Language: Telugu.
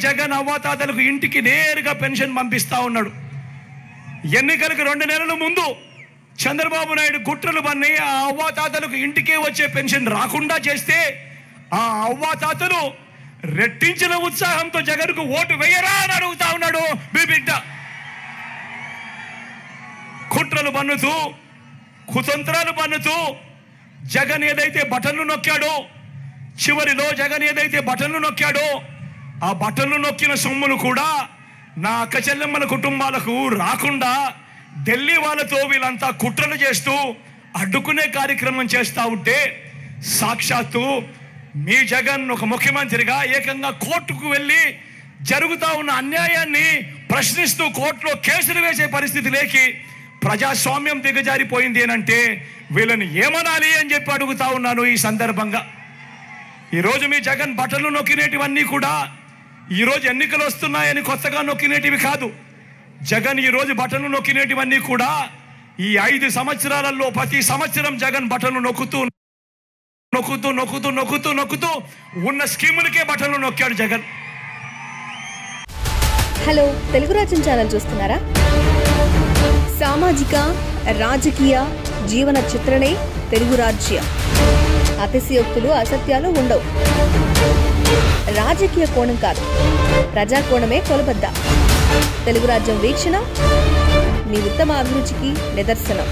జగన్ అవ్వాతాతలకు ఇంటికి నేరుగా పెన్షన్ పంపిస్తా ఉన్నాడు. ఎన్నికలకు 2 నెలల ముందు చంద్రబాబు నాయుడు కుట్రలు పన్ని ఆ అవ్వాతాతలకు ఇంటికే వచ్చే పెన్షన్ రాకుండా చేస్తే ఆ అవ్వాతాతలు రెట్టించిన ఉత్సాహంతో జగన్కు ఓటు వేయరా అని అడుగుతా ఉన్నాడు మీ బిడ్డ. కుట్రలు పన్నుతూ కుతంత్రాలు పన్నుతూ జగన్ ఏదైతే బటన్లు నొక్కాడో, చివరిలో జగన్ ఏదైతే బటన్లు నొక్కాడో ఆ బటన్లు నొక్కిన సొమ్ములు కూడా నా అక్క చెల్లెమ్మల కుటుంబాలకు రాకుండా ఢిల్లీ వాళ్ళతో వీళ్ళంతా కుట్రలు చేస్తూ అడ్డుకునే కార్యక్రమం చేస్తూ ఉంటే సాక్షాత్తు మీ జగన్ ఒక ముఖ్యమంత్రిగా ఏకంగా కోర్టుకు వెళ్ళి జరుగుతూ ఉన్న అన్యాయాన్ని ప్రశ్నిస్తూ కోర్టులో కేసులు వేసే పరిస్థితి లేకి ప్రజాస్వామ్యం దిగజారిపోయింది అంటే వీళ్ళని ఏమనాలి అని చెప్పి అడుగుతా ఉన్నాను. ఈ సందర్భంగా ఈరోజు మీ జగన్ బటన్లు నొక్కినేటివన్నీ కూడా ఈరోజు ఎన్నికలు వస్తున్నాయని కొత్తగా నొక్కినేటివి కాదు. జగన్ ఈరోజు బటన్లు నొక్కినేటివన్నీ కూడా ఈ 5 సంవత్సరాలలో ప్రతి సంవత్సరం జగన్ బటన్లు నొక్కుతూ నొక్కుతూ నొక్కుతూ నొక్కుతూ నొక్కుతూ ఉన్న స్కీములకే బటన్లు నొక్కాడు జగన్. హలో, తెలుగు రాజ్యం ఛానల్ చూస్తున్నారా? సామాజిక రాజకీయ జీవన చిత్రణే తెలుగు రాజ్యం. అతిశయోక్తులు అసత్యాలు ఉండవు. రాజకీయ కోణం కాదు, ప్రజా కోణమే కొలబద్ద. తెలుగు రాజ్యం వీక్షణ మీ ఉత్తమ అభిరుచికి నిదర్శనం.